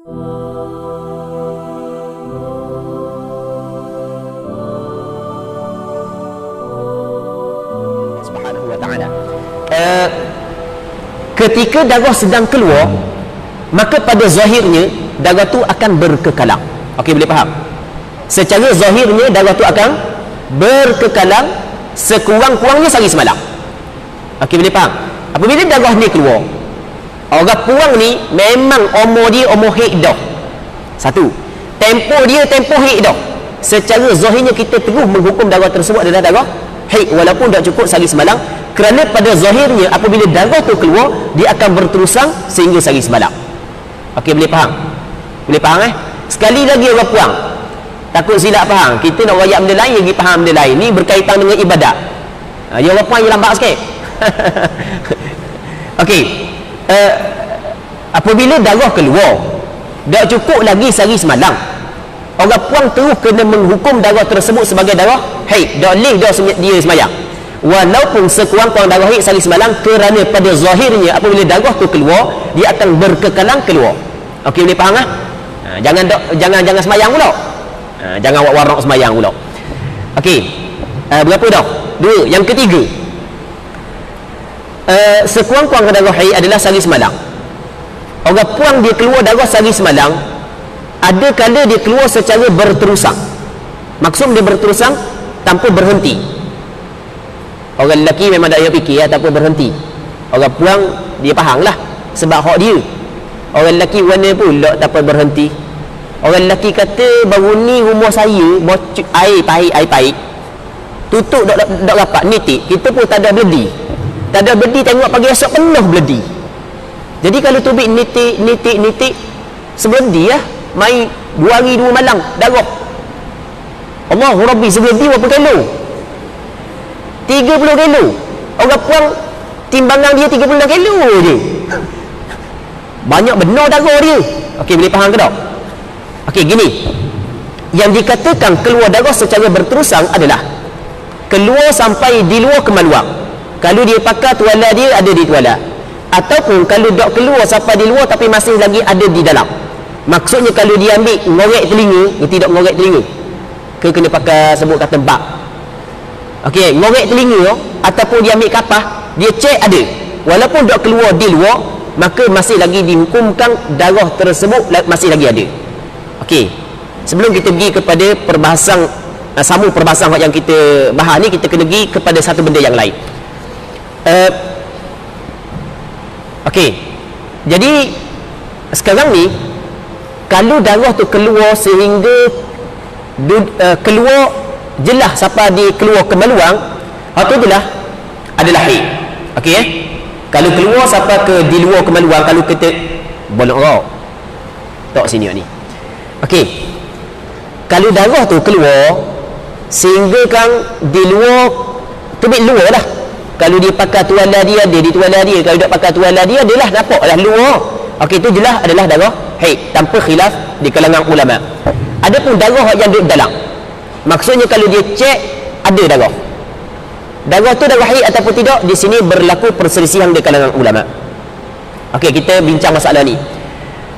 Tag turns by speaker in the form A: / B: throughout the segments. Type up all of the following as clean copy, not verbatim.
A: Subhanahu wa ta'ala. Ketika darah sedang keluar, maka pada zahirnya darah tu akan berkekalang. Okey, boleh faham? Secara zahirnya darah tu akan berkekalang sekurang-kurangnya sehari semalam. Okey, boleh faham? Apabila darah ni keluar, orang puang ni memang umur dia umur haid dah. Satu, tempoh dia tempoh haid dah. Secara zahirnya kita terus menghukum darah tersebut adalah darah haid walaupun tak cukup sehari semalam, kerana pada zahirnya apabila darah tu keluar dia akan berterusang sehingga sehari semalam. Okey, boleh faham? Boleh faham Sekali lagi orang puang, takut silap faham, kita nak wayak benda lain lagi faham benda lain, ni berkaitan dengan ibadat. Dia orang puang dia lambat sikit. Okey, apabila darah keluar tak cukup lagi sehari semalam, orang puang terus kena menghukum darah tersebut sebagai darah haid. Tak boleh dia semayang walaupun sekurang-kurang darah haid sehari semalam, kerana pada zahirnya apabila darah tu keluar dia akan berkekalang keluar. Okey, boleh faham jangan semayang pula. Jangan buat warak semayang pula. Okey, berapa dah? Dua. Yang ketiga, sekurang-kurang darah haid adalah sehari semalam. Orang puang dia keluar darah sehari semalam, ada kala dia keluar secara berterusang. Maksud dia berterusang tanpa berhenti. Orang lelaki memang tak payah fikir tanpa berhenti. Orang puang dia faham lah sebab hak dia. Orang lelaki mana pula tanpa berhenti. Orang lelaki kata baru ni rumah saya air pahit tutup tak rapat nitik, kita pun tak ada beledi. Tak ada beledi, tengok pagi esok penuh beledi. Jadi kalau tubik nitik sebeledi mai 2 hari 2 malam darah. Allahu Rabbi, sebeledi berapa kilo? 30 kilo. Orang puang timbangan dia 30 kilo je. Banyak benar darah dia. Okey, boleh faham ke tak? Okey, gini. Yang dikatakan keluar darah secara berterusang adalah keluar sampai di luar kemaluan. Kalau dia pakai tuala dia ada di tuala, ataupun kalau dok keluar sampai di luar tapi masih lagi ada di dalam. Maksudnya kalau dia ambil ngorek telinga, dia tidak ngorek telinga, kena pakai sebut kata bak. Okey, ngorek telinga ataupun dia ambil kapah, dia cek ada, walaupun dok keluar di luar, maka masih lagi dihukumkan darah tersebut masih lagi ada. Okey, sebelum kita pergi kepada perbahasan sambung perbahasan yang kita bahas ni, kita kena pergi kepada satu benda yang lain. Okey, jadi sekarang ni kalau darah tu keluar sehingga keluar jelas sampai di keluar kemaluan, itu adalah haid. Okey, kalau keluar sampai ke di luar kemaluan, kalau kita boleh orang tak sini ni. Okey, kalau darah tu keluar sehingga kan di luar tubik luar dah. Kalau dia pakai tuala dia ada di tuala dia, kalau tak pakai tuala dia adalah nampak lah luar. Okey, itu jelas adalah darah haid tanpa khilaf di kalangan ulama. Adapun darah yang duduk dalam, maksudnya kalau dia cek ada darah tu darah haid ataupun tidak, di sini berlaku perselisihan di kalangan ulama. Okey, kita bincang masalah ni.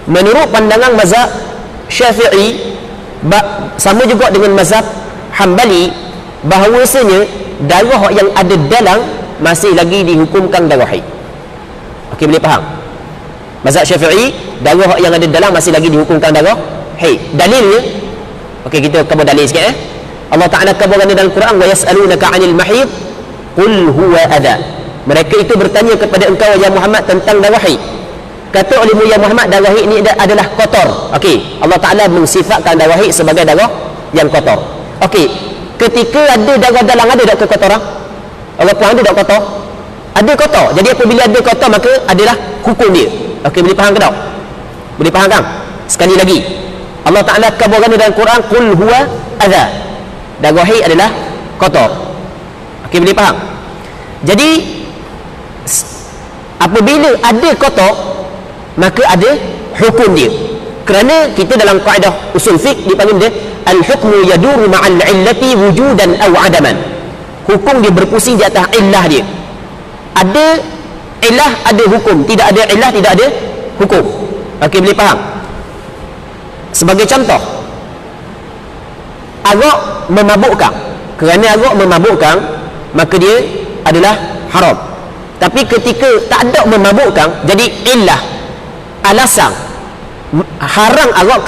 A: Menurut pandangan mazhab Syafi'i sama juga dengan mazhab Hambali, bahawasanya darah yang ada dalam masih lagi dihukumkan darah haid. Okey, boleh faham? Mazhab Syafi'i, darah yang ada dalam masih lagi dihukumkan darah haid. Dalilnya, okey, kita cover dalil sikit. Allah Ta'ala kabarkan dalam Quran, wa yas'alunaka 'anil mahid qul huwa adha. Mereka itu bertanya kepada engkau ya Muhammad tentang darah haid. Kata olehmu ya Muhammad, darah haid ini adalah kotor. Okey, Allah Ta'ala mensifatkan darah haid sebagai darah yang kotor. Okey, ketika ada darah dalam, ada tak kekotoran? Orang puang ada tak kotor? Ada kotor. Jadi apabila ada kotor, maka adalah hukum dia. Okey, boleh faham ke tak? Boleh faham kan? Sekali lagi, Allah Ta'ala kabarkan dalam Quran, qul huwa adha. Darah haid adalah kotor. Okey, boleh faham? Jadi apabila ada kotor, maka ada hukum dia. Kerana kita dalam kaedah usul fiqh dipanggil dia al-hukmu yaduru ma'al illati wujudan aw adaman. Hukum dia berpusing di atas illah dia. Ada illah ada hukum, tidak ada illah tidak ada hukum. Okey, boleh faham? Sebagai contoh, arak memabukkan. Kerana arak memabukkan, maka dia adalah haram. Tapi ketika tak ada memabukkan, jadi illah, alasan haram arak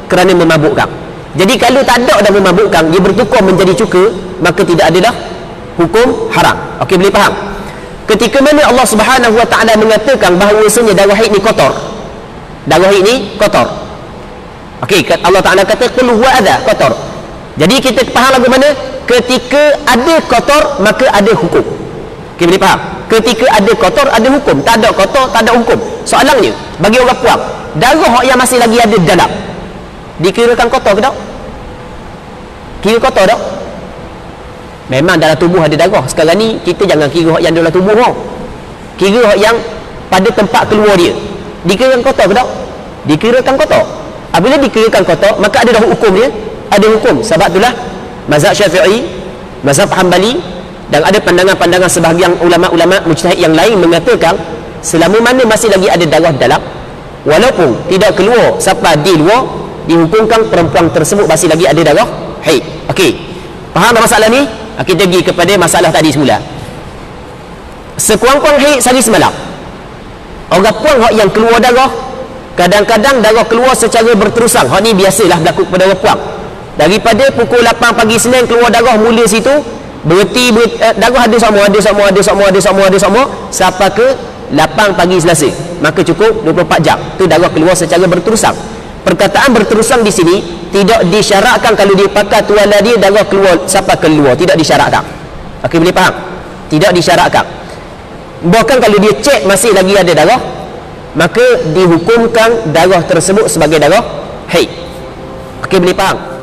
A: kerana memabukkan. Jadi kalau tak ada dan memabukkan, dia bertukar menjadi cuka, maka tidak adalah hukum haram. Okey, boleh faham? Ketika mana Allah Subhanahu Wa Taala mengatakan bahawasanya darah haid ni kotor, darah haid ni kotor. Okey, Allah Taala kata qul huwa adha, kotor. Jadi kita faham lagu mana? Ketika ada kotor, maka ada hukum. Okey, boleh faham? Ketika ada kotor, ada hukum. Tak ada kotor, tak ada hukum. Soalannya, bagi orang puang, darah yang masih lagi ada dalam, dikirakan kotor ke tak? Kira kotor tak? Memang dalam tubuh ada darah. Sekarang ni kita jangan kira yang dalam tubuh orang. Kira yang pada tempat keluar dia. Dikirakan kotor ke tak? Dikirakan kotor. Apabila dikirakan kotor, maka ada dah hukum dia. Ada hukum. Sebab itulah mazhab Syafi'i, mazhab Hanbali, dan ada pandangan-pandangan sebahagian ulama-ulama mujtahid yang lain mengatakan selama mana masih lagi ada darah dalam, walaupun tidak keluar sampai di luar, dihukumkan perempuan tersebut masih lagi ada darah haid. Okey, faham tak masalah ni? Kita pergi kepada masalah tadi semula. Sekurang-kurang haid sehari semalam, orang puan hak yang keluar darah, kadang-kadang darah keluar secara berterusan. Hak ni biasalah berlaku kepada orang puan. Daripada pukul 8 pagi Senin keluar darah mula situ, berhenti darah ada sama sampai ke 8 pagi Selasa, maka cukup 24 jam. Tu darah keluar secara berterusan. Perkataan berterusan di sini tidak disyaratkan kalau dia pakai tuala dia darah keluar sampai keluar, tidak disyaratkan. Okey, boleh faham? Tidak disyaratkan. Bahkan kalau dia cek masih lagi ada darah, maka dihukumkan darah tersebut sebagai darah haid. Okey, boleh faham?